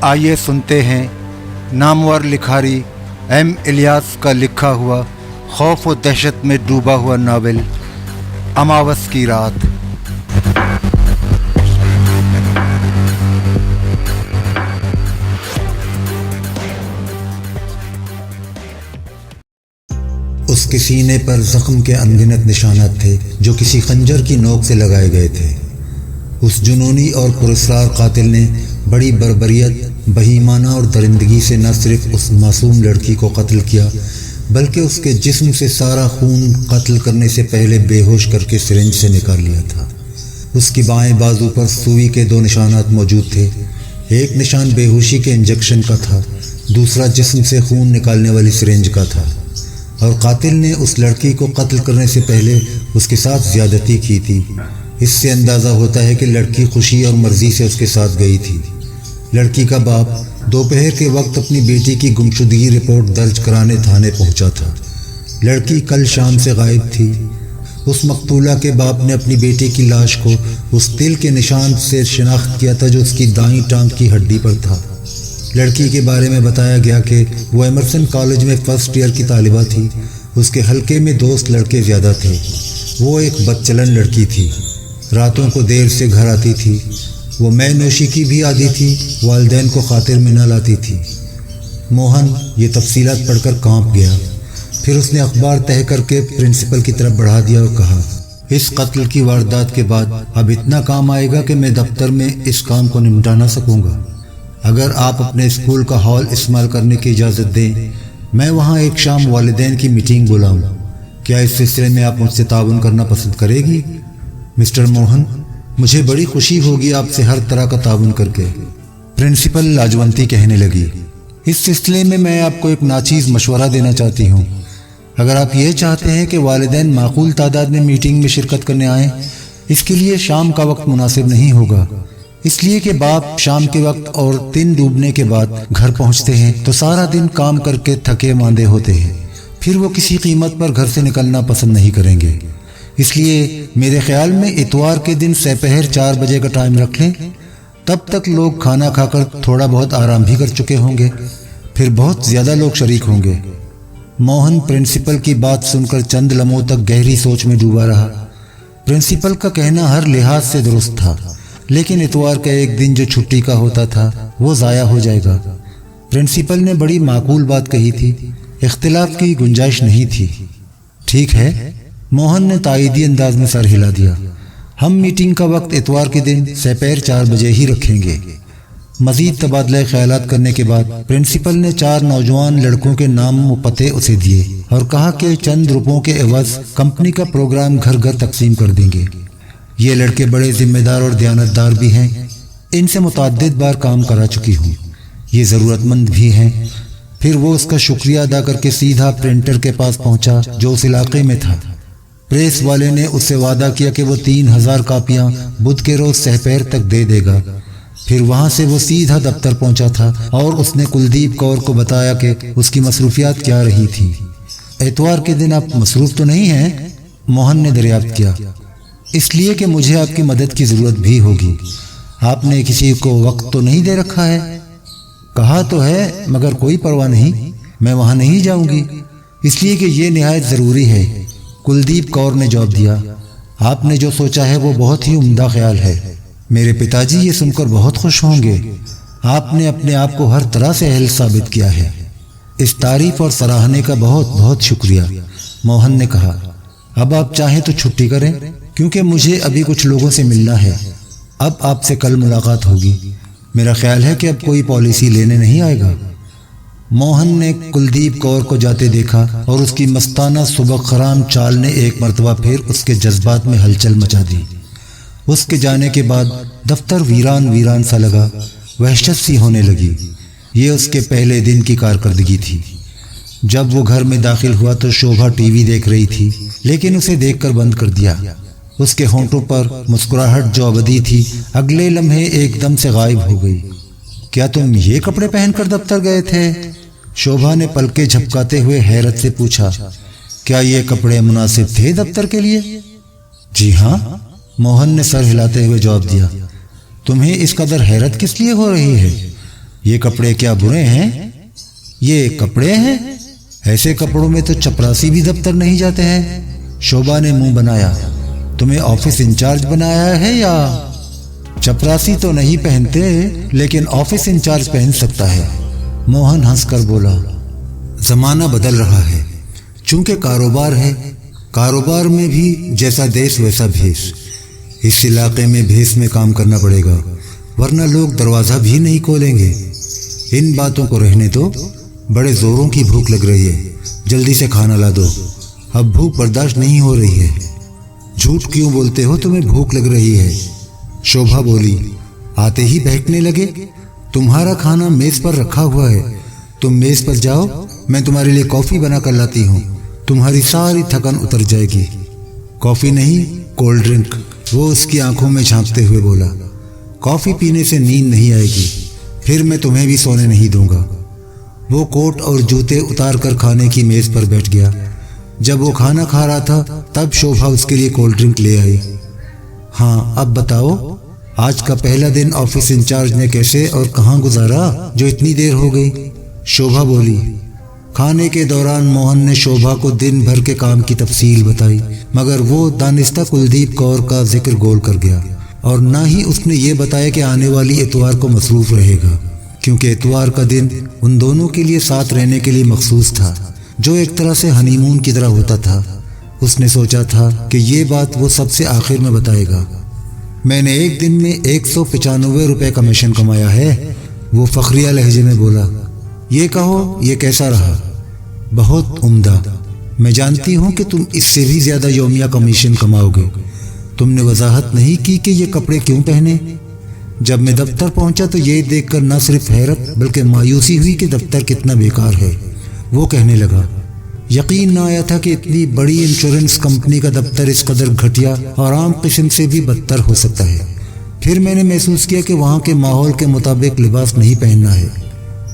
आइए सुनते हैं नामवर लिखारी एम इलियास का लिखा हुआ खौफ व दहशत में डूबा हुआ नावल अमावस की रात। उसके सीने पर जख्म के अनगिनत निशानात थे जो किसी खंजर की नोक से लगाए गए थे। उस जुनूनी और पुरस्कार कातिल ने बड़ी बर्बरियत, बहीमाना और दरिंदगी से न सिर्फ उस मासूम लड़की को कत्ल किया बल्कि उसके जिस्म से सारा खून कत्ल करने से पहले बेहोश करके सिरिंज से निकाल लिया था। उसकी बाएं बाजू पर सुई के 2 निशानात मौजूद थे। एक निशान बेहोशी के इंजेक्शन का था, दूसरा जिस्म से खून निकालने वाली सिरिंज का था। और कातिल ने उस लड़की को कत्ल करने से पहले उसके साथ ज़्यादती की थी। इससे अंदाज़ा होता है कि लड़की खुशी और मर्ज़ी से उसके साथ गई थी। लड़की का बाप दोपहर के वक्त अपनी बेटी की गुमशुदगी रिपोर्ट दर्ज कराने थाने पहुंचा था। लड़की कल शाम से गायब थी। उस मकतूला के बाप ने अपनी बेटी की लाश को उस तिल के निशान से शिनाख्त किया था जो उसकी दाईं टांग की हड्डी पर था। लड़की के बारे में बताया गया कि वो एमरसन कॉलेज में फर्स्ट ईयर की तालिबा थी। उसके हलके में दोस्त लड़के ज़्यादा थे। वो एक बदचलन लड़की थी। रातों को देर से घर आती थी। वो मै नोशी की भी आदी थी। वालिदैन को खातिर में न लाती थी। मोहन ये तफसीलात पढ़कर कांप गया। फिर उसने अखबार तह करके प्रिंसिपल की तरफ बढ़ा दिया और कहा, इस कत्ल की वारदात के बाद अब इतना काम आएगा कि मैं दफ्तर में इस काम को निपटा ना सकूँगा। अगर आप अपने स्कूल का हॉल इस्तेमाल करने की इजाज़त दें, मैं वहाँ एक शाम वालिदैन की मीटिंग बुलाऊँ। क्या इस सिलसिले में आप मुझसे ताउन करना पसंद करेगी? मिस्टर मोहन, मुझे बड़ी खुशी होगी आपसे हर तरह का ताउन करके, प्रिंसिपल लाजवंती कहने लगी। इस सिलसिले में मैं आपको एक नाचीज़ मशवरा देना चाहती हूँ। अगर आप ये चाहते हैं कि वालिदैन माकूल तादाद में मीटिंग में शिरकत करने आएँ, इसके लिए शाम का वक्त मुनासिब नहीं होगा, इसलिए कि बाप शाम के वक्त और दिन डूबने के बाद घर पहुंचते हैं तो सारा दिन काम करके थके मांदे होते हैं। फिर वो किसी कीमत पर घर से निकलना पसंद नहीं करेंगे। इसलिए मेरे ख्याल में इतवार के दिन दोपहर 4 बजे का टाइम रख लें। तब तक लोग खाना खाकर थोड़ा बहुत आराम भी कर चुके होंगे। फिर बहुत ज़्यादा लोग शरीक होंगे। मोहन प्रिंसिपल की बात सुनकर चंद लम्हों तक गहरी सोच में डूबा रहा। प्रिंसिपल का कहना हर लिहाज से दुरुस्त था, लेकिन इतवार का एक दिन जो छुट्टी का होता था वो ज़ाया हो जाएगा। प्रिंसिपल ने बड़ी माकूल बात कही थी, इख्तिलाफ की गुंजाइश नहीं थी। ठीक है, मोहन ने ताईदी अंदाज में सर हिला दिया। हम मीटिंग का वक्त इतवार के दिन दोपहर 4 बजे ही रखेंगे। मज़ीद तबादला ख्यालात करने के बाद प्रिंसिपल ने 4 नौजवान लड़कों के नाम व पते उसे दिए और कहा कि चंद रुपयों के एवज कंपनी का प्रोग्राम घर घर तकसीम कर देंगे। ये लड़के बड़े जिम्मेदार और दयानतदार भी हैं। इनसे मुतअद्दिद बार काम करा चुकी हूँ। ये ज़रूरतमंद भी हैं। फिर वो उसका शुक्रिया अदा करके सीधा प्रिंटर के पास पहुँचा जो उस इलाके में था। प्रेस वाले ने उससे वादा किया कि वो 3000 कापियाँ बुध के रोज़ सहपहर तक दे देगा। फिर वहाँ से वो सीधा दफ्तर पहुँचा था और उसने कुलदीप कौर को बताया कि उसकी मसरूफियात क्या रही थी। एतवार के दिन आप मसरूफ़ तो नहीं हैं? मोहन ने दरियाफ्त किया। इसलिए कि मुझे आपकी मदद की ज़रूरत भी होगी। आपने किसी को वक्त तो नहीं दे रखा है? कहा तो है, मगर कोई परवाह नहीं, मैं वहाँ नहीं जाऊँगी, इसलिए कि ये निहायत ज़रूरी है। कुलदीप कौर ने जवाब दिया, आपने जो सोचा है वो बहुत ही उम्दा ख्याल है। मेरे पिताजी ये सुनकर बहुत खुश होंगे। आपने अपने आप को हर तरह से अहल साबित किया है। इस तारीफ और सराहने का बहुत बहुत शुक्रिया। मोहन ने कहा, अब आप चाहें तो छुट्टी करें, क्योंकि मुझे अभी कुछ लोगों से मिलना है। अब आपसे कल मुलाकात होगी। मेरा ख्याल है कि अब कोई पॉलिसी लेने नहीं आएगा। मोहन ने कुलदीप कौर को जाते देखा और उसकी मस्ताना सुबह खराम चाल ने एक मरतबा फिर उसके जज्बात में हलचल मचा दी। उसके जाने के बाद दफ्तर वीरान वीरान सा लगा, वहशत सी होने लगी। ये उसके पहले दिन की कारकर्दगी थी। जब वो घर में दाखिल हुआ तो शोभा टीवी देख रही थी, लेकिन उसे देखकर बंद कर दिया। उसके होंठों पर मुस्कुराहट जो अबदी थी अगले लम्हे एकदम से गायब हो गई। क्या तुम ये कपड़े पहनकर दफ्तर गए थे? शोभा ने पलके झपकाते हुए हैरत से पूछा। क्या ये कपड़े मुनासिब थे दफ्तर के लिए? जी हाँ, मोहन ने सर हिलाते हुए जवाब दिया। तुम्हें इस कदर हैरत किस लिए हो रही है? یہ کپڑے کیا برے ہیں؟ یہ کپڑے ہیں؟ ایسے کپڑوں میں تو چپراسی بھی دفتر نہیں جاتے ہیں۔ شوبھا نے منہ بنایا۔ تمہیں آفس انچارج بنایا ہے یا؟ چپراسی تو نہیں پہنتے لیکن آفس انچارج پہن سکتا ہے، موہن ہنس کر بولا۔ زمانہ بدل رہا ہے، چونکہ کاروبار ہے، کاروبار میں بھی جیسا دیس ویسا بھیس۔ اس علاقے میں بھیس میں کام کرنا پڑے گا ورنہ لوگ دروازہ بھی نہیں کھولیں گے۔ ان باتوں کو رہنے دو، بڑے زوروں کی بھوک لگ رہی ہے، جلدی سے کھانا لا دو، اب بھوک برداشت نہیں ہو رہی ہے۔ جھوٹ کیوں بولتے ہو؟ تمہیں بھوک لگ رہی ہے، شوبھا بولی۔ آتے ہی بہکنے لگے۔ تمہارا کھانا میز پر رکھا ہوا ہے، تم میز پر جاؤ، میں تمہارے لیے کافی بنا کر لاتی ہوں، تمہاری ساری تھکن اتر جائے گی۔ کافی نہیں، کولڈ ڈرنک، وہ اس کی آنکھوں میں جھانکتے ہوئے بولا۔ کافی پینے سے نیند نہیں آئے گی، پھر میں تمہیں بھی سونے نہیں دوں گا۔ وہ کوٹ اور جوتے اتار کر کھانے کی میز پر بیٹھ گیا۔ جب وہ کھانا کھا رہا تھا تب شوبھا اس کے لیے کولڈ ڈرنک لے آئی۔ ہاں اب بتاؤ، آج کا پہلا دن آفس انچارج نے کیسے اور کہاں گزارا جو اتنی دیر ہو گئی؟ شوبھا بولی۔ کھانے کے دوران موہن نے شوبھا کو دن بھر کے کام کی تفصیل بتائی، مگر وہ دانستہ کلدیپ کور کا ذکر گول کر گیا، اور نہ ہی اس نے یہ بتایا کہ آنے والی اتوار کو مصروف رہے گا، کیونکہ اتوار کا دن ان دونوں کے لیے ساتھ رہنے کے لیے مخصوص تھا، جو ایک طرح سے ہنی مون کی طرح ہوتا تھا۔ اس نے سوچا تھا کہ یہ بات وہ سب سے آخر میں بتائے گا۔ میں نے ایک دن میں 195 روپے کمیشن کمایا ہے، وہ فخریہ لہجے میں بولا۔ یہ کہو یہ کیسا رہا؟ بہت عمدہ، میں جانتی ہوں کہ تم اس سے بھی زیادہ یومیہ کمیشن کماؤ گے۔ تم نے وضاحت نہیں کی کہ یہ کپڑے کیوں پہنے؟ جب میں دفتر پہنچا تو یہ دیکھ کر نہ صرف حیرت بلکہ مایوسی ہوئی کہ دفتر کتنا بیکار ہے۔ وہ کہنے لگا، یقین نہ آیا تھا کہ اتنی بڑی انشورنس کمپنی کا دفتر اس قدر گھٹیا اور عام قسم سے بھی بدتر ہو سکتا ہے۔ پھر میں نے محسوس کیا کہ وہاں کے ماحول کے مطابق لباس نہیں پہننا ہے۔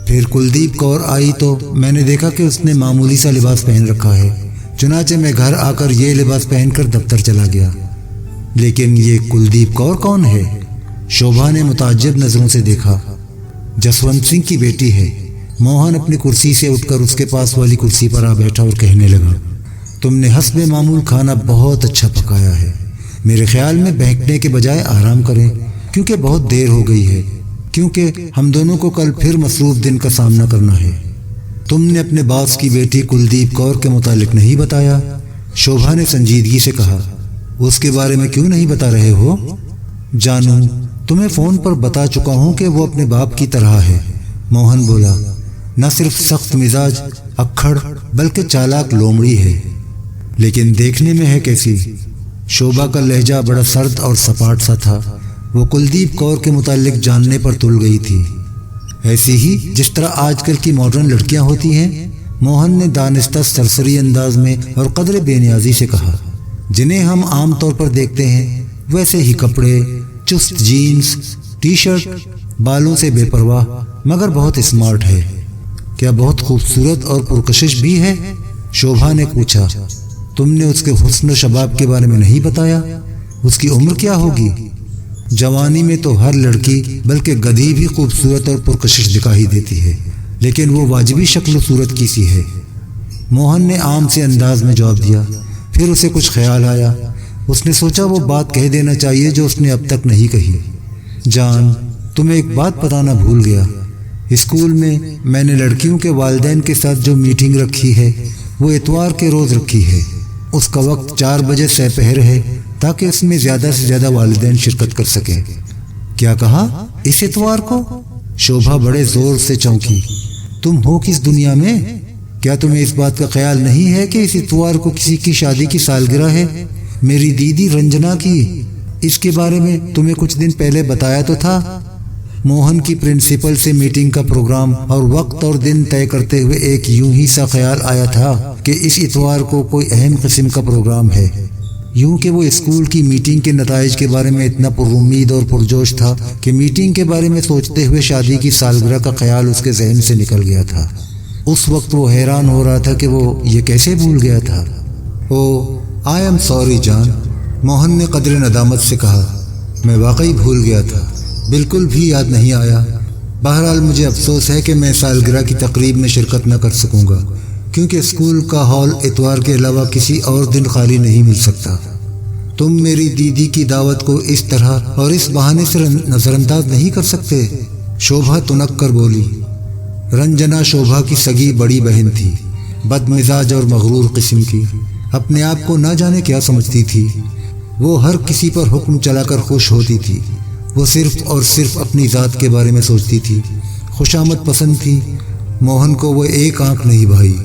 پھر کلدیپ کور آئی تو میں نے دیکھا کہ اس نے معمولی سا لباس پہن رکھا ہے، چنانچہ میں گھر آ کر یہ لباس پہن کر دفتر چلا گیا۔ لیکن یہ کلدیپ کور کون ہے؟ شوبھا نے متعجب نظروں سے دیکھا۔ جسونت سنگھ کی بیٹی ہے۔ موہن اپنی کرسی سے اٹھ کر اس کے پاس والی کرسی پر آ بیٹھا اور کہنے لگا، تم نے حسب معمول کھانا بہت اچھا پکایا ہے۔ میرے خیال میں بہکنے کے بجائے آرام کریں، کیونکہ بہت دیر ہو گئی ہے، کیونکہ ہم دونوں کو کل پھر مصروف دن کا سامنا کرنا ہے۔ تم نے اپنے باس کی بیٹی کلدیپ کور کے متعلق نہیں بتایا؟ شوبھا نے سنجیدگی سے کہا۔ اس کے بارے میں کیوں نہیں بتا رہے ہو؟ جانو، تمہیں فون پر بتا چکا ہوں کہ وہ اپنے باپ کی طرح ہے، موہن بولا۔ نہ صرف سخت مزاج، اکھڑ، بلکہ چالاک لومڑی ہے۔ لیکن دیکھنے میں ہے کیسی؟ شوبھا کا لہجہ بڑا سرد اور سپاٹ سا تھا۔ وہ کلدیپ کور کے متعلق جاننے پر تل گئی تھی، ایسی ہی جس طرح آج کل کی ماڈرن لڑکیاں ہوتی ہیں، موہن نے دانستہ سرسری انداز میں اور قدر بے نیازی سے کہا۔ جنہیں ہم عام طور پر دیکھتے ہیں ویسے ہی کپڑے، چست جینز، ٹی شرٹ، بالوں سے بے پرواہ، مگر بہت اسمارٹ ہے۔ کیا بہت خوبصورت اور پرکشش بھی ہے؟ شوبھا نے پوچھا۔ تم نے اس کے حسن و شباب کے بارے میں نہیں بتایا؟ اس کی عمر کیا ہوگی؟ جوانی میں تو ہر لڑکی بلکہ گدھی بھی خوبصورت اور پرکشش دکھائی دیتی ہے، لیکن وہ واجبی شکل و صورت کی سی ہے، موہن نے عام سے انداز میں جواب دیا۔ پھر اسے کچھ خیال آیا۔ اس نے سوچا وہ بات کہہ دینا چاہیے جو اس نے اب تک نہیں کہی۔ جان، تمہیں ایک بات بتانا بھول گیا۔ اسکول میں نے لڑکیوں کے والدین کے ساتھ جو میٹنگ رکھی ہے وہ اتوار کے روز رکھی ہے۔ اس کا وقت 4 بجے سہ پہر ہے تاکہ اس میں زیادہ سے زیادہ والدین شرکت کر سکیں۔ کیا کہا؟ اس اتوار کو؟ شوبھا بڑے زور سے چونکی۔ تم ہو کس دنیا میں؟ کیا تمہیں اس بات کا خیال نہیں ہے کہ اس اتوار کو کسی کی شادی کی سالگرہ ہے؟ میری دیدی رنجنا کی۔ اس کے بارے میں تمہیں کچھ دن پہلے بتایا تو تھا۔ موہن کی پرنسپل سے میٹنگ کا پروگرام اور وقت اور دن طے کرتے ہوئے ایک یوں ہی سا خیال آیا تھا کہ اس اتوار کو کوئی اہم قسم کا پروگرام ہے، یوں کہ وہ اسکول کی میٹنگ کے نتائج کے بارے میں اتنا پرامید اور پرجوش تھا کہ میٹنگ کے بارے میں سوچتے ہوئے شادی کی سالگرہ کا خیال اس کے ذہن سے نکل گیا تھا۔ اس وقت وہ حیران ہو رہا تھا کہ وہ یہ کیسے بھول گیا تھا۔ آئی ایم سوری جان، موہن نے قدر ندامت سے کہا۔ میں واقعی بھول گیا تھا، بالکل بھی یاد نہیں آیا۔ بہرحال مجھے افسوس ہے کہ میں سالگرہ کی تقریب میں شرکت نہ کر سکوں گا، کیونکہ اسکول کا ہال اتوار کے علاوہ کسی اور دن خالی نہیں مل سکتا۔ تم میری دیدی کی دعوت کو اس طرح اور اس بہانے سے نظر انداز نہیں کر سکتے، شوبھا تنک کر بولی۔ رنجنا شوبھا کی سگی بڑی بہن تھی، بد مزاج اور مغرور قسم کی، اپنے آپ کو نہ جانے کیا سمجھتی تھی۔ وہ ہر کسی پر حکم چلا کر خوش ہوتی تھی، وہ صرف اور صرف اپنی ذات کے بارے میں سوچتی تھی، خوشامد پسند تھی۔ موہن کو وہ ایک آنکھ نہیں بھائی،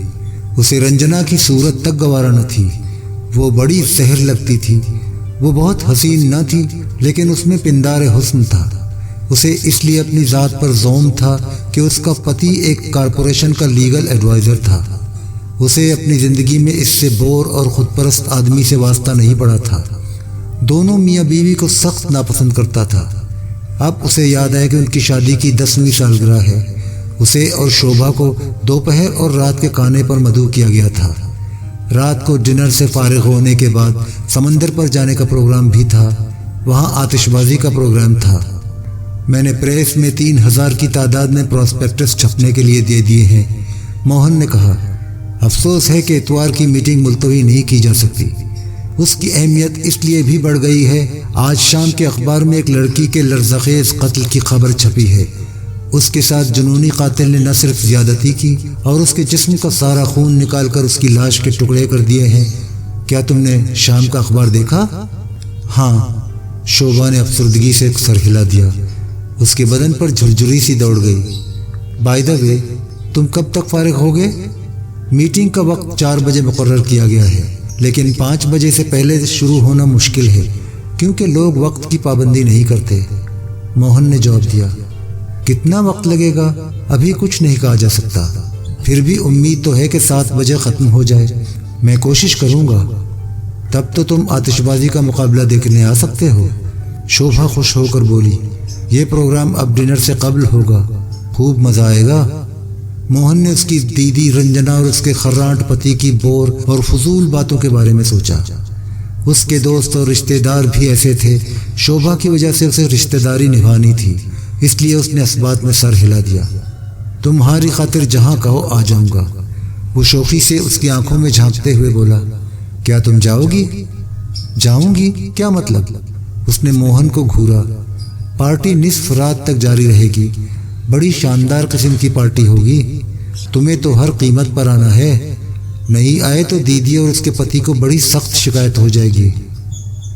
اسے رنجنا کی صورت تک گوارا نہ تھی۔ وہ بڑی سحر لگتی تھی، وہ بہت حسین نہ تھی لیکن اس میں پندار حسن تھا۔ اسے اس لیے اپنی ذات پر زوم تھا کہ اس کا پتی ایک کارپوریشن کا لیگل ایڈوائزر تھا۔ اسے اپنی زندگی میں اس سے بور اور خود پرست آدمی سے واسطہ نہیں پڑا تھا۔ دونوں میاں بیوی کو سخت ناپسند کرتا تھا۔ اب اسے یاد ہے کہ ان کی شادی کی 10ویں سالگرہ ہے۔ اسے اور شوبھا کو دوپہر اور رات کے کھانے پر مدعو کیا گیا تھا۔ رات کو ڈنر سے فارغ ہونے کے بعد سمندر پر جانے کا پروگرام بھی تھا، وہاں آتش بازی کا پروگرام تھا۔ میں نے پریس میں 3000 کی تعداد میں پراسپیکٹس چھپنے کے لیے دے دیے ہیں، موہن نے کہا۔ افسوس ہے کہ اتوار کی میٹنگ ملتوی نہیں کی جا سکتی۔ اس کی اہمیت اس لیے بھی بڑھ گئی ہے، آج شام کے اخبار میں ایک لڑکی کے لرزخیز قتل کی خبر چھپی ہے۔ اس کے ساتھ جنونی قاتل نے نہ صرف زیادتی کی اور اس کے جسم کا سارا خون نکال کر اس کی لاش کے ٹکڑے کر دیے ہیں۔ کیا تم نے شام کا اخبار دیکھا؟ ہاں، شوبھا نے افسردگی سے سر ہلا دیا۔ اس کے بدن پر جھرجھری سی دوڑ گئی۔ بائی دا وے، تم کب تک فارغ ہوگے؟ میٹنگ کا وقت 4 بجے مقرر کیا گیا ہے، لیکن 5 بجے سے پہلے شروع ہونا مشکل ہے کیونکہ لوگ وقت کی پابندی نہیں کرتے، موہن نے جواب دیا۔ کتنا وقت لگے گا ابھی کچھ نہیں کہا جا سکتا، پھر بھی امید تو ہے کہ 7 بجے ختم ہو جائے۔ میں کوشش کروں گا۔ تب تو تم آتش بازی کا مقابلہ دیکھنے آ سکتے ہو، شوبھا خوش ہو کر بولی۔ یہ پروگرام اب ڈنر سے قبل ہوگا، خوب مزہ آئے گا۔ موہن نے اس کی دیدی رنجنا اور اس کے خراٹ پتی کی بور اور فضول باتوں کے بارے میں سوچا۔ اس کے دوست اور رشتہ دار بھی ایسے تھے، شوبھا کی وجہ سے اسے رشتہ داری نبھانی تھی، اس لیے اس نے اس بات میں سر ہلا دیا۔ تمہاری خاطر جہاں کہو آ جاؤں گا، وہ شوخی سے اس کی آنکھوں میں جھانکتے ہوئے بولا۔ کیا تم جاؤ گی؟ جاؤں گی کیا مطلب؟ اس نے موہن کو گھورا۔ پارٹی نصف رات تک جاری رہے گی، بڑی شاندار قسم کی پارٹی ہوگی، تمہیں تو ہر قیمت پر آنا ہے، نہیں آئے تو دیدی اور اس کے پتی کو بڑی سخت شکایت ہو جائے گی۔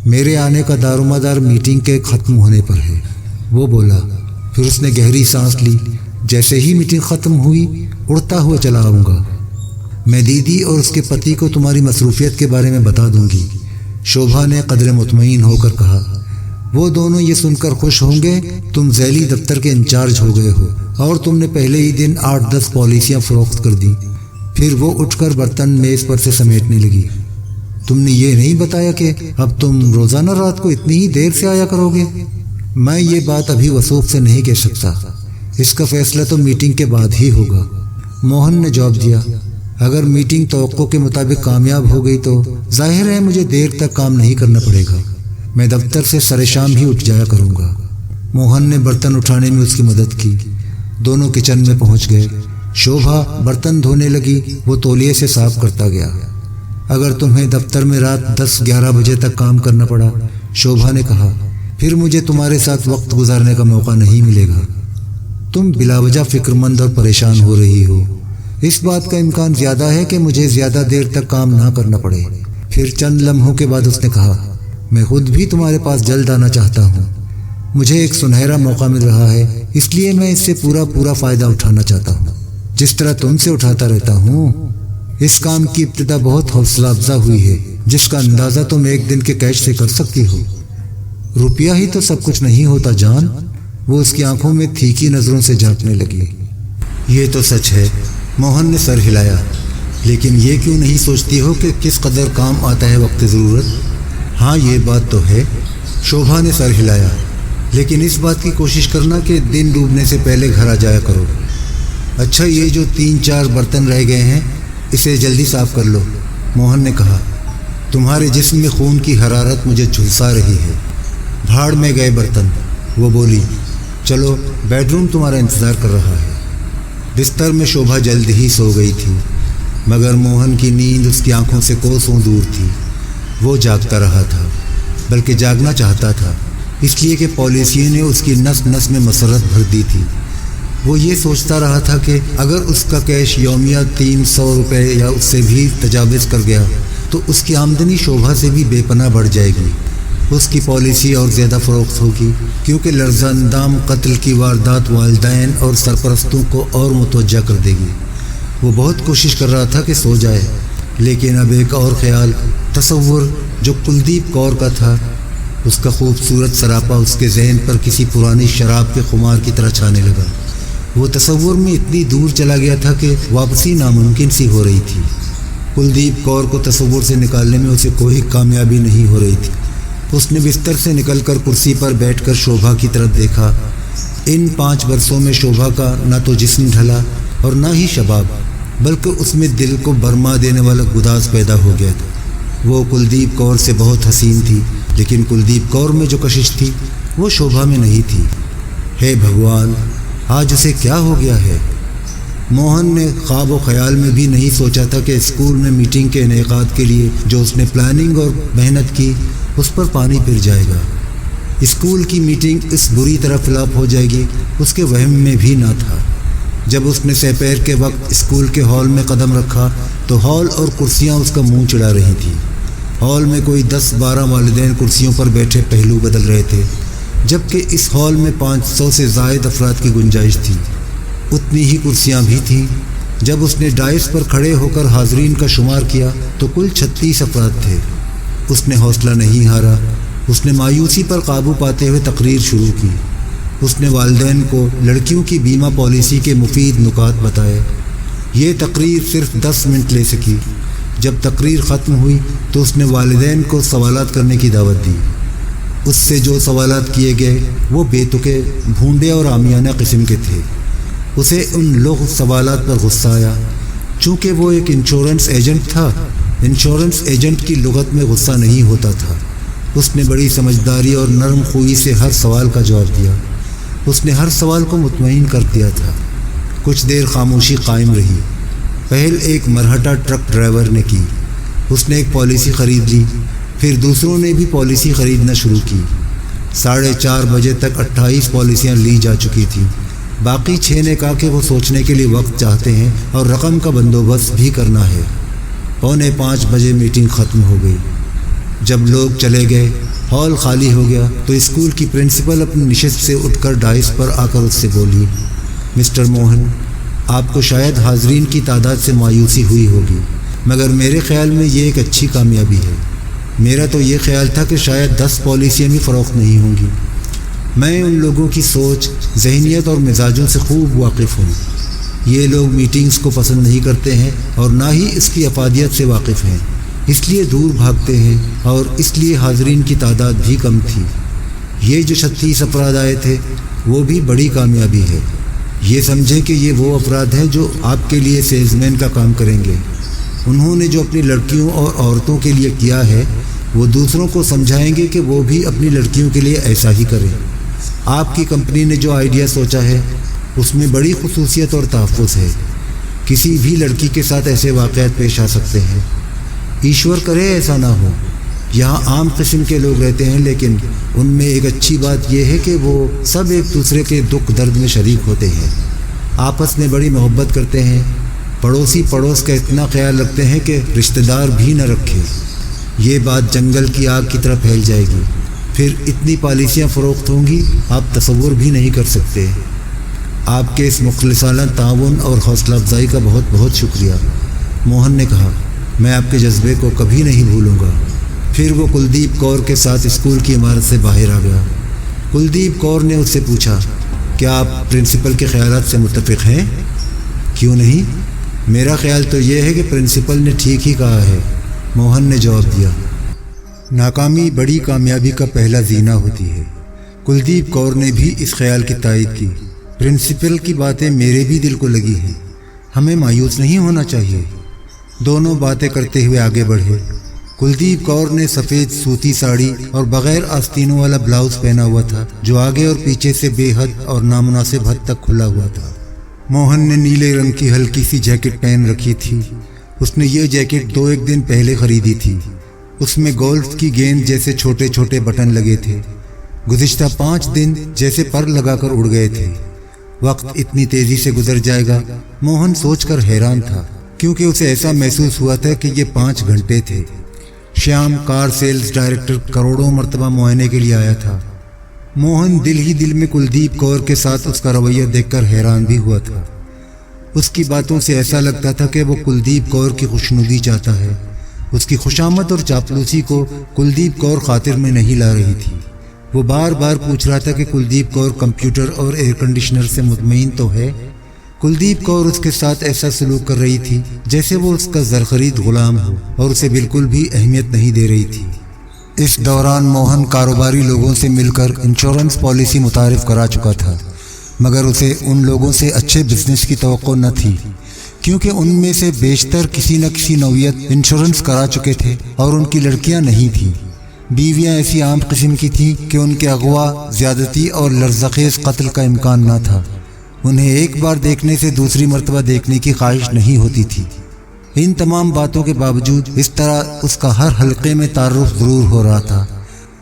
میرے آنے کا دار و مدار میٹنگ کے ختم ہونے پر ہے، وہ بولا۔ پھر اس نے گہری سانس لی۔ جیسے ہی میٹنگ ختم ہوئی اڑتا ہوا چلا آؤں گا۔ میں دیدی اور اس کے پتی کو تمہاری مصروفیت کے بارے میں بتا دوں گی، شوبھا نے قدر مطمئن ہو کر کہا۔ وہ دونوں یہ سن کر خوش ہوں گے تم ذیلی دفتر کے انچارج ہو گئے ہو اور تم نے پہلے ہی دن 8-10 پالیسیاں فروخت کر دی۔ پھر وہ اٹھ کر برتن میز پر سے سمیٹنے لگی۔ تم نے یہ نہیں بتایا کہ اب تم روزانہ رات کو اتنی ہی دیر سے آیا کرو گے؟ میں یہ بات ابھی وثوق سے نہیں کہہ سکتا، اس کا فیصلہ تو میٹنگ کے بعد ہی ہوگا، موہن نے جواب دیا۔ اگر میٹنگ توقع کے مطابق کامیاب ہو گئی تو ظاہر ہے مجھے دیر تک کام نہیں کرنا پڑے گا، میں دفتر سے سر شام ہی اٹھ جایا کروں گا۔ موہن نے برتن اٹھانے میں اس کی مدد کی۔ دونوں کچن میں پہنچ گئے۔ شوبھا برتن دھونے لگی، وہ تولیے سے صاف کرتا گیا۔ اگر تمہیں دفتر میں رات 10-11 بجے تک کام کرنا پڑا، شوبھا نے کہا، پھر مجھے تمہارے ساتھ وقت گزارنے کا موقع نہیں ملے گا۔ تم بلا وجہ فکر مند اور پریشان ہو رہی ہو، اس بات کا امکان زیادہ ہے کہ مجھے زیادہ دیر تک کام نہ کرنا پڑے۔ پھر چند لمحوں کے بعد اس نے کہا، میں خود بھی تمہارے پاس جلد آنا چاہتا ہوں، مجھے ایک سنہرا موقع مل رہا ہے، اس لیے میں اس سے پورا فائدہ اٹھانا چاہتا ہوں، جس طرح تم سے اٹھاتا رہتا ہوں۔ اس کام کی ابتدا بہت حوصلہ افزا ہوئی ہے، جس کا اندازہ تم ایک دن کے کیش سے کر سکتی ہو۔ روپیہ ہی تو سب کچھ نہیں ہوتا جان، وہ اس کی آنکھوں میں تھیکی نظروں سے جھانکنے لگی۔ یہ تو سچ ہے، موہن نے سر ہلایا، لیکن یہ کیوں نہیں سوچتی ہو کہ کس قدر کام آتا ہے وقت ضرورت؟ ہاں یہ بات تو ہے، شوبھا نے سر ہلایا، لیکن اس بات کی کوشش کرنا کہ دن ڈوبنے سے پہلے گھر آ جایا کرو۔ اچھا، یہ جو 3-4 برتن رہ گئے ہیں اسے جلدی صاف کر لو، موہن نے کہا۔ تمہارے جسم میں خون کی حرارت مجھے جھلسا رہی ہے۔ بھاڑ میں گئے برتن، وہ بولی۔ चलो बेडरूम तुम्हारा इंतज़ार कर रहा है। बिस्तर में शोभा जल्द ही सो गई थी, मगर मोहन की नींद उसकी आंखों से कोसों दूर थी। वो जागता रहा था, बल्कि जागना चाहता था, इसलिए कि पॉलिसी ने उसकी नस नस में मसरत भर दी थी। वो ये सोचता रहा था कि अगर उसका कैश यौमिया 300 रुपये या उससे भी तजाविज़ कर गया तो उसकी आमदनी शोभा से भी बेपनाह बढ़ जाएगी। उसकी पॉलिसी और ज़्यादा फ़रोख्त होगी, क्योंकि लर्ज़ांदाम कत्ल की वारदात वालिदैन और सरपरस्तों को और मुतवज्जा कर देगी। वो बहुत कोशिश कर रहा था कि सो जाए, लेकिन अब एक और ख़्याल, तसव्वुर जो कुलदीप कौर का था, उसका खूबसूरत सरापा उसके जहन पर किसी पुरानी शराब के खुमार की तरह छाने लगा। वो तसव्वुर में इतनी दूर चला गया था कि वापसी नामुमकिन सी हो रही थी। कुलदीप कौर को तसव्वुर से निकालने में उसे कोई कामयाबी नहीं हो रही थी। उसने बिस्तर से निकलकर कुर्सी पर बैठकर शोभा की तरफ देखा। इन 5 वर्षों में शोभा का ना तो जिस्म ढला और ना ही शबाब, बल्कि उसमें दिल को बरमा देने वाला गुदास पैदा हो गया था। वो कुलदीप कौर से बहुत हसीन थी, लेकिन कुलदीप कौर में जो कशिश थी वो शोभा में नहीं थी। हे भगवान, आज उसे क्या हो गया है? मोहन ने ख्वाब व ख्याल में भी नहीं सोचा था कि स्कूल में मीटिंग के इनेकाद के लिए जो उसने प्लानिंग और मेहनत की उस पर पानी फिर जाएगा। स्कूल की मीटिंग इस बुरी तरह फ्लॉप हो जाएगी उसके वहम में भी ना था। जब उसने सपहर के वक्त स्कूल के हॉल में कदम रखा तो हॉल और कुर्सियां उसका मुंह चिढ़ा रही थी। हॉल में कोई 10-12 वालिदैन कुर्सियों पर बैठे पहलू बदल रहे थे, जबकि इस हॉल में 500 से ज़ायद अफराद की गुंजाइश थी। उतनी ही कुर्सियां भी थीं। जब उसने डाइस पर खड़े होकर हाज़रीन का शुमार किया तो कुल 36 अफराद थे। उसने हौसला नहीं हारा। उसने मायूसी पर काबू पाते हुए तकरीर शुरू की। उसने वालिदैन को लड़कियों की बीमा पॉलिसी के मुफीद नुकात बताए। ये तकरीर सिर्फ 10 मिनट ले सकी। जब तकरीर ख़त्म हुई तो उसने वालिदैन को सवालात करने की दावत दी। उससे जो सवालात किए गए वो बेतुके, भूंडे और आमियाना किस्म के थे। उसे उन लोग सवालात पर गुस्सा आया। चूँकि वो एक इंश्योरेंस एजेंट था, इंश्योरेंस एजेंट की लुगत में गुस्सा नहीं होता था। उसने बड़ी समझदारी और नरम खुई से हर सवाल का जवाब दिया। उसने हर सवाल को मुतमईन कर दिया था। कुछ देर खामोशी कायम रही। पहल एक मरहटा ट्रक ड्राइवर ने की। उसने एक पॉलिसी ख़रीद ली। फिर दूसरों ने भी पॉलिसी ख़रीदना शुरू की। 4:30 बजे तक 28 पॉलिसियाँ ली जा चुकी थीं। बाकी 6 ने कहा कि वो सोचने के लिए वक्त चाहते हैं और रकम का बंदोबस्त भी करना है। 4:45 बजे मीटिंग ख़त्म हो गई। जब लोग चले गए, हॉल खाली हो गया तो स्कूल की प्रिंसिपल अपनी निशिस्त से उठकर डाइस पर आकर उससे बोली, मिस्टर मोहन, आपको शायद हाज़रीन की तादाद से मायूसी हुई होगी, मगर मेरे ख़्याल में ये एक अच्छी कामयाबी है। मेरा तो ये ख्याल था कि शायद 10 पॉलिसियाँ भी फ़रोख्त नहीं होंगी। मैं उन लोगों की सोच, जहनियत और मिजाजों से खूब वाकिफ़ हूँ। ये लोग मीटिंग्स को पसंद नहीं करते हैं और ना ही इसकी अफादियत से वाकिफ़ हैं, इसलिए दूर भागते हैं और इसलिए हाज़रीन की तादाद भी कम थी। ये जो 36 अफराद आए थे वो भी बड़ी कामयाबी है। ये समझें कि ये वो अफराद हैं जो आपके लिए सेल्समैन का काम करेंगे। उन्होंने जो अपनी लड़कियों और औरतों के लिए किया है वो दूसरों को समझाएंगे कि वो भी अपनी लड़कियों के लिए ऐसा ही करें। आपकी कंपनी ने जो आइडिया सोचा है उसमें बड़ी खुसूसियत और तहफ़्फ़ुज़ है। किसी भी लड़की के साथ ऐसे वाक़यात पेश आ सकते हैं। ईश्वर करे ऐसा ना हो। यहाँ आम किस्म के लोग रहते हैं, लेकिन उनमें एक अच्छी बात यह है कि वो सब एक दूसरे के दुख दर्द में शरीक होते हैं, आपस में बड़ी मोहब्बत करते हैं। पड़ोसी पड़ोस का इतना ख्याल रखते हैं कि रिश्तेदार भी न रखें। ये बात जंगल की आग की तरह फैल जाएगी। फिर इतनी पॉलिसियाँ फ़रोख्त होंगी आप तसव्वुर भी नहीं कर सकते। आपके इस मुखलिसाना ताउन और हौसला अफजाई का बहुत बहुत शुक्रिया। मोहन ने कहा, मैं आपके जज्बे को कभी नहीं भूलूंगा। फिर वो कुलदीप कौर के साथ स्कूल की इमारत से बाहर आ गया। कुलदीप कौर ने उससे पूछा, क्या आप प्रिंसिपल के ख्यालात से मुत्तफ़िक़ हैं? क्यों नहीं, मेरा ख्याल तो ये है कि प्रिंसिपल ने ठीक ही कहा है, मोहन ने जवाब दिया। नाकामी बड़ी कामयाबी का पहला जीना होती है। कुलदीप कौर ने भी इस ख्याल की तायद की। प्रिंसिपल की बातें मेरे भी दिल को लगी हैं, हमें मायूस नहीं होना चाहिए। दोनों बातें करते हुए आगे बढ़े। कुलदीप कौर ने सफ़ेद सूती साड़ी और बगैर आस्तीनों वाला ब्लाउज पहना हुआ था, जो आगे और पीछे से बेहद और नामुनासिब हद तक खुला हुआ था। मोहन ने नीले रंग की हल्की सी जैकेट पहन रखी थी। उसने ये जैकेट 2-1 दिन पहले खरीदी थी। उसमें गोल्फ की गेंद जैसे छोटे छोटे बटन लगे थे। गुज़िश्ता 5 दिन जैसे पर लगाकर उड़ गए थे। वक्त इतनी तेज़ी से गुजर जाएगा, मोहन सोचकर हैरान था, क्योंकि उसे ऐसा महसूस हुआ था कि ये 5 घंटे थे। श्याम, कार सेल्स डायरेक्टर, करोड़ों मर्तबा मुआयने के लिए आया था। मोहन दिल ही दिल में कुलदीप कौर के साथ उसका रवैया देखकर हैरान भी हुआ था। उसकी बातों से ऐसा लगता था कि वो कुलदीप कौर की खुशनुदी चाहता है। उसकी खुशामद और चापलूसी को कुलदीप कौर खातिर में नहीं ला रही थी। वो बार बार पूछ रहा था कि कुलदीप कौर कंप्यूटर और एयर कंडीशनर से मुतमईन तो है। कुलदीप कौर उसके साथ ऐसा सलूक कर रही थी जैसे वो उसका ज़रख़रीद ग़ुलाम हो और उसे बिल्कुल भी अहमियत नहीं दे रही थी। इस दौरान मोहन कारोबारी लोगों से मिलकर इंश्योरेंस पॉलिसी मुतारिफ़ करा चुका था, मगर उसे उन लोगों से अच्छे बिजनेस की तवक्को न थी, क्योंकि उनमें से बेशतर किसी न किसी नौयत इंश्योरेंस करा चुके थे और उनकी लड़कियां नहीं थीं। बीवियां ऐसी आम किस्म की थीं कि उनके अगवा, ज़्यादती और लर्ज़खेज़ कत्ल का इम्कान न था। उन्हें एक बार देखने से दूसरी मर्तबा देखने की ख्वाहिश नहीं होती थी। इन तमाम बातों के बावजूद इस तरह उसका हर हल्के में तारुफ ज़रूर हो रहा था।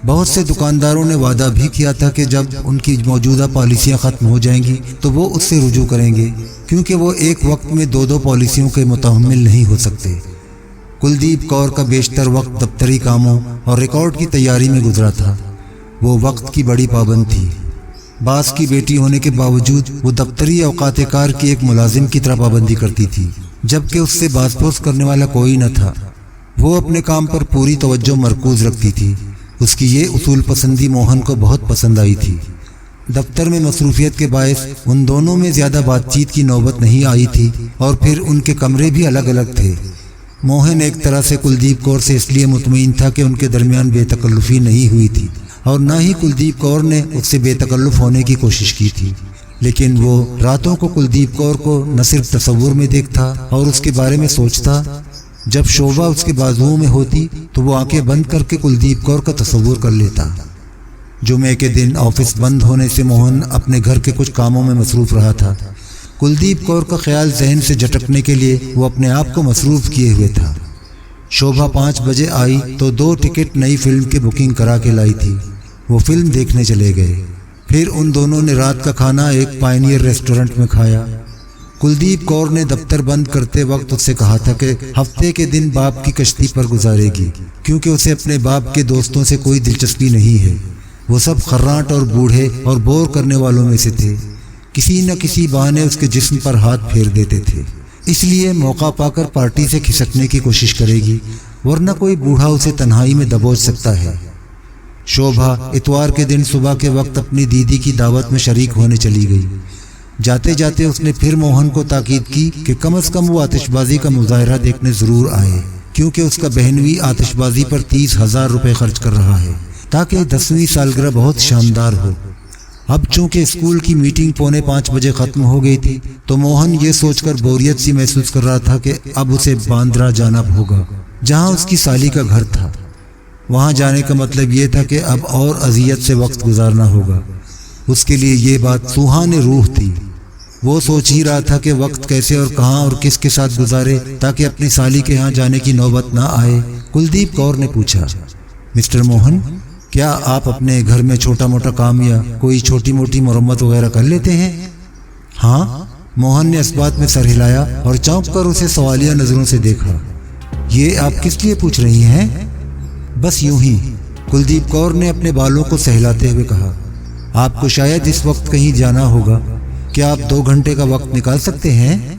बहुत से दुकानदारों ने वादा भी किया था कि जब उनकी मौजूदा पॉलिसियां ख़त्म हो जाएंगी तो वो उससे रुजू करेंगे, क्योंकि वो एक वक्त में 2-2 पॉलिसियों के मुतहम्मिल नहीं हो सकते। कुलदीप कौर का बेशतर वक्त दफ्तरी कामों और रिकॉर्ड की तैयारी में गुजरा था। वो वक्त की बड़ी पाबंद थी। बास की बेटी होने के बावजूद वो दफ्तरी औकात कार की एक मुलाजिम की तरह पाबंदी करती थी, जबकि उससे बासपोस करने वाला कोई न था। वो अपने काम पर पूरी तवज्जो मरकूज रखती थी। उसकी ये उसूल पसंदी मोहन को बहुत पसंद आई थी। दफ्तर में मसरूफियत के बायस उन दोनों में ज़्यादा बातचीत की नौबत नहीं आई थी, और फिर उनके कमरे भी अलग अलग थे। मोहन एक तरह से कुलदीप कौर से इसलिए मुतमईन था कि उनके दरमियान बेतकल्लुफ़ी नहीं हुई थी, और न ही कुलदीप कौर ने उससे बेतकल्लुफ़ होने की कोशिश की थी। लेकिन वो रातों को कुलदीप कौर को न सिर्फ तसव्वुर में देखता और उसके बारे में सोचता। जब शोभा उसके बाजुओं में होती तो वो आंखें बंद करके कुलदीप कौर का तसव्वुर कर लेता। जुमे के दिन ऑफिस बंद होने से मोहन अपने घर के कुछ कामों में मसरूफ़ रहा था। कुलदीप कौर का ख्याल जहन से झटकने के लिए वो अपने आप को मसरूफ़ किए हुए था। शोभा 5 बजे आई तो 2 टिकट नई फिल्म की बुकिंग करा के लाई थी। वो फिल्म देखने चले गए। फिर उन दोनों ने रात का खाना एक पायनियर रेस्टोरेंट में खाया। कुलदीप कौर ने दफ्तर बंद करते वक्त उससे कहा था कि हफ्ते के दिन बाप की कश्ती पर गुजारेगी, क्योंकि उसे अपने बाप के दोस्तों से कोई दिलचस्पी नहीं है। वो सब खर्राट और बूढ़े और बोर करने वालों में से थे। किसी न किसी बहाने उसके जिस्म पर हाथ फेर देते थे, इसलिए मौका पाकर पार्टी से खिसकने की कोशिश करेगी, वरना कोई बूढ़ा उसे तन्हाई में दबोच सकता है। शोभा इतवार के दिन सुबह के वक्त अपनी दीदी की दावत में शरीक होने चली गई। जाते जाते उसने फिर मोहन को ताकीद की कि कम से कम वो आतिशबाजी का मुजाहरा देखने ज़रूर आए, क्योंकि उसका बहनवी आतिशबाजी पर 30,000 रुपये खर्च कर रहा है, ताकि 10वीं सालगिरह बहुत शानदार हो। अब चूंकि स्कूल की मीटिंग 4:45 बजे ख़त्म हो गई थी, तो मोहन ये सोचकर बोरियत सी महसूस कर रहा था कि अब उसे बांद्रा जाना होगा, जहाँ उसकी साली का घर था। वहाँ जाने का मतलब ये था कि अब और अजियत से वक्त गुजारना होगा। उसके लिए ये बात सुहाने रूह थी। वो सोच ही रहा था कि वक्त कैसे और कहाँ और किसके साथ गुजारे ताकि अपनी साली के यहाँ जाने की नौबत ना आए। कुलदीप कौर ने पूछा, मिस्टर मोहन, क्या आप अपने घर में छोटा मोटा काम या कोई छोटी मोटी मरम्मत वगैरह कर लेते हैं? हाँ, मोहन ने इस बात में सर हिलाया और चौंक कर उसे सवालिया नज़रों से देखा। ये आप किस लिए पूछ रही हैं? बस यूं ही, कुलदीप कौर ने अपने बालों को सहलाते हुए कहा। आपको शायद इस वक्त कहीं जाना होगा, क्या आप 2 घंटे का वक्त निकाल सकते हैं?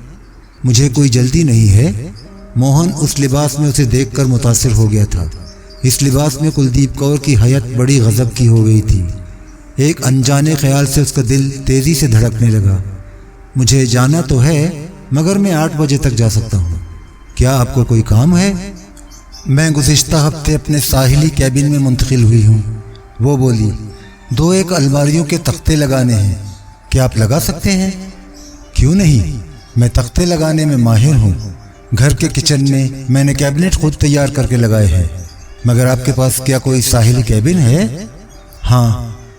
मुझे कोई जल्दी नहीं है। मोहन उस लिबास में उसे देखकर मुतासिर हो गया था। इस लिबास में कुलदीप कौर की हयत बड़ी गजब की हो गई थी। एक अनजाने ख्याल से उसका दिल तेजी से धड़कने लगा। मुझे जाना तो है, मगर मैं 8 बजे तक जा सकता हूँ। क्या आपको कोई काम है? मैं गुज़िश्ता हफ्ते अपने साहिली कैबिन में मुंतकिल हुई हूँ। वो बोली, 2-1 अलमारियों के तख्ते लगाने हैं, क्या आप लगा सकते हैं? क्यों नहीं, मैं तख्ते लगाने में माहिर हूँ। घर के किचन में मैंने कैबिनेट खुद तैयार करके लगाए हैं। मगर आपके पास क्या कोई साहिली कैबिन है? हाँ,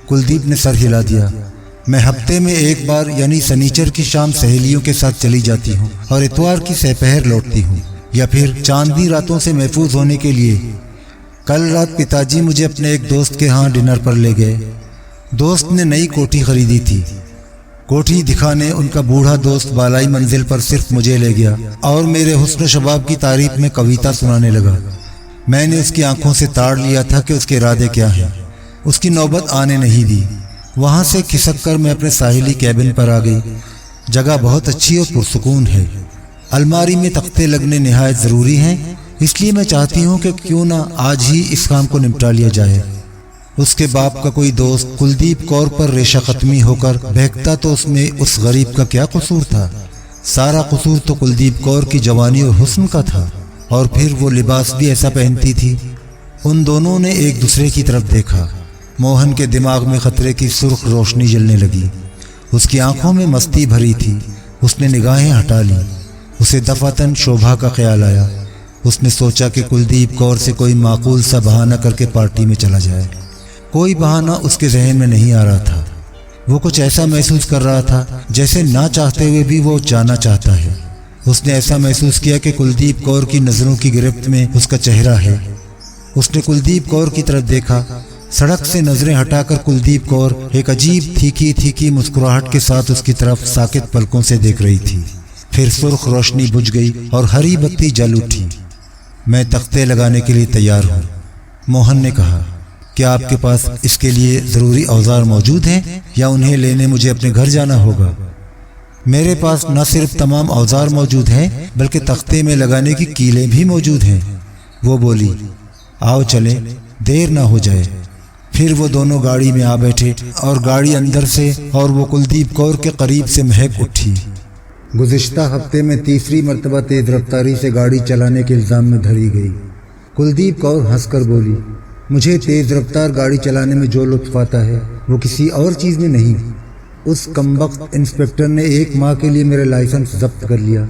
कुलदीप ने सर हिला दिया। मैं हफ्ते में एक बार यानी शनिचर की शाम सहेलियों के साथ चली जाती हूँ और इतवार की सपहर लौटती हूँ, या फिर चांदनी रातों से महफूज होने के लिए। कल रात पिताजी मुझे अपने एक दोस्त के यहाँ डिनर पर ले गए। दोस्त ने नई कोठी खरीदी थी। कोठी दिखाने उनका बूढ़ा दोस्त बालाई मंजिल पर सिर्फ मुझे ले गया और मेरे हुस्न शबाब की तारीफ में कविता सुनाने लगा। मैंने उसकी आंखों से ताड़ लिया था कि उसके इरादे क्या हैं। उसकी नौबत आने नहीं दी। वहाँ से खिसक कर मैं अपने साहिली कैबिन पर आ गई। जगह बहुत अच्छी और पुरसुकून है। अलमारी में तख्ते लगने निहायत ज़रूरी हैं, इसलिए मैं चाहती हूँ कि क्यों ना आज ही इस काम को निपटा लिया जाए। उसके बाप का कोई दोस्त कुलदीप कौर पर रेशा खत्मी होकर बहकता तो उसमें उस गरीब का क्या कसूर था? सारा कसूर तो कुलदीप कौर की जवानी और हुस्न का था, और फिर वो लिबास भी ऐसा पहनती थी। उन दोनों ने एक दूसरे की तरफ देखा। मोहन के दिमाग में खतरे की सुर्ख रोशनी जलने लगी। उसकी आंखों में मस्ती भरी थी। उसने निगाहें हटा ली। उसे दफातन शोभा का ख्याल आया। उसने सोचा कि कुलदीप कौर से कोई माकूल सा बहाना करके पार्टी में चला जाए। कोई बहाना उसके जहन में नहीं आ रहा था। वो कुछ ऐसा महसूस कर रहा था जैसे ना चाहते हुए भी वो जाना चाहता है। उसने ऐसा महसूस किया कि कुलदीप कौर की नज़रों की गिरफ्त में उसका चेहरा है। उसने कुलदीप कौर की तरफ देखा। सड़क से नजरें हटाकर कुलदीप कौर एक अजीब थीकी थीकी मुस्कुराहट के साथ उसकी तरफ साकित पलकों से देख रही थी। फिर सुर्ख रोशनी बुझ गई और हरी बत्ती जल उठी। मैं तख्ते लगाने के लिए तैयार हूँ, मोहन ने कहा। क्या आपके पास इसके लिए ज़रूरी औजार मौजूद हैं या उन्हें लेने मुझे अपने घर जाना होगा? मेरे पास न सिर्फ तमाम औजार मौजूद हैं बल्कि तख्ते में लगाने की कीलें भी मौजूद हैं। वो बोली, आओ चलें, देर ना हो जाए। फिर वो दोनों गाड़ी में आ बैठे और गाड़ी अंदर से और वो कुलदीप कौर के करीब से महक उठी। गुज़िश्ता हफ्ते में तीसरी मर्तबा तेज़ रफ्तारी से गाड़ी चलाने के इल्ज़ाम में धरी गई। कुलदीप कौर हंसकर बोली, मुझे तेज़ रफ्तार गाड़ी चलाने में जो लुत्फ़ आता है वो किसी और चीज़ में नहीं। उस कमबख्त इंस्पेक्टर ने 1 माह के लिए मेरा लाइसेंस जब्त कर लिया।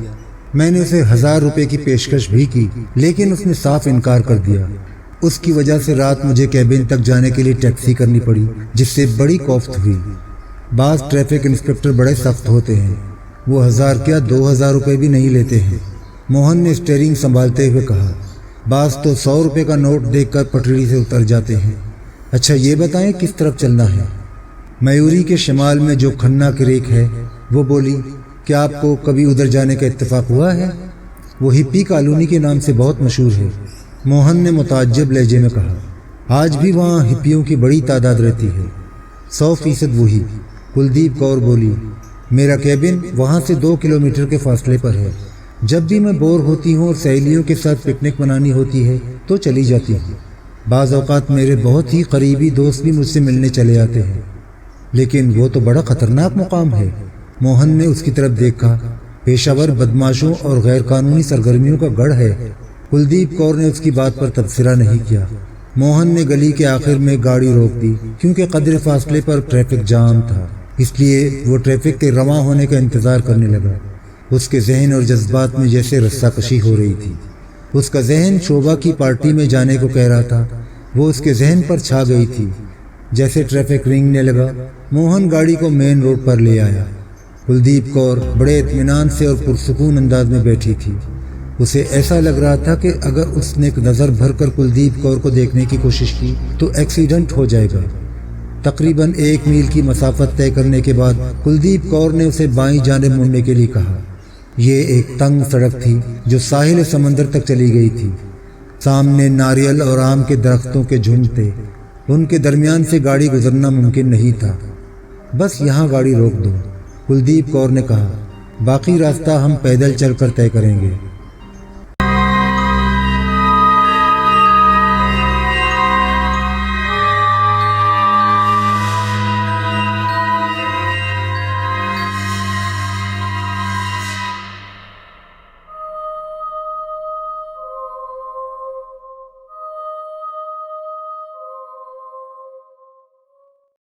मैंने उसे 1000 रुपये की पेशकश भी की, लेकिन उसने साफ इनकार कर दिया। उसकी वजह से रात मुझे कैबिन तक जाने के लिए टैक्सी करनी पड़ी, जिससे बड़ी कोफ्त हुई। बाज़ ट्रैफिक इंस्पेक्टर बड़े सख्त होते हैं। वो 1000 क्या 2000 रुपये भी नहीं लेते हैं। मोहन ने स्टीयरिंग संभालते हुए कहा। बाज़ तो 100 रुपये का नोट देखकर पटरी से उतर जाते हैं। अच्छा ये बताएं किस तरफ चलना है? मयूरी के शिमाल में जो खन्ना क्रेक है। वो बोली, क्या आपको कभी उधर जाने का इत्तेफाक हुआ है? वो हिप्पी कॉलोनी के नाम से बहुत मशहूर है, मोहन ने मुताज्जिब लहजे में कहा। आज भी वहाँ हिप्पियों की बड़ी तादाद रहती है। 100% वही। कुलदीप कौर बोली, मेरा कैबिन वहाँ से 2 किलोमीटर के फासले पर है। जब भी मैं बोर होती हूँ और सहेलियों के साथ पिकनिक मनानी होती है तो चली जाती हूँ। बाज़ औक़ात मेरे बहुत ही करीबी दोस्त भी मुझसे मिलने चले आते हैं, लेकिन वो तो बड़ा ख़तरनाक मुकाम है। मोहन ने उसकी तरफ देखा। पेशावर बदमाशों और गैर कानूनी सरगर्मियों का गढ़ है। कुलदीप कौर ने उसकी बात पर तबसरा नहीं किया। मोहन ने गली के आखिर में गाड़ी रोक दी, क्योंकि कदर फासले पर ट्रैफिक जाम था, इसलिए वो ट्रैफिक के रवां होने का इंतज़ार करने लगा। उसके जहन और जज्बात में जैसे रस्साकशी हो रही थी। उसका जहन शोभा की पार्टी में जाने को कह रहा था। वो उसके जहन पर छा गई थी। जैसे ट्रैफिक रेंगने लगा, मोहन गाड़ी को मेन रोड पर ले आया। कुलदीप कौर बड़े इत्मीनान से और पुरसुकून अंदाज में बैठी थी। उसे ऐसा लग रहा था कि अगर उसने एक नज़र भरकर कुलदीप कौर को देखने की कोशिश की तो एक्सीडेंट हो जाएगा। तकरीबन 1 मील की मसाफत तय करने के बाद कुलदीप कौर ने उसे बाईं जानिब मुड़ने के लिए कहा। ये एक तंग सड़क थी जो साहिल समंदर तक चली गई थी। सामने नारियल और आम के दरख्तों के झुंड थे। उनके दरमियान से गाड़ी गुजरना मुमकिन नहीं था। बस यहाँ गाड़ी रोक दो, कुलदीप कौर ने कहा। बाकी रास्ता हम पैदल चलकर तय करेंगे।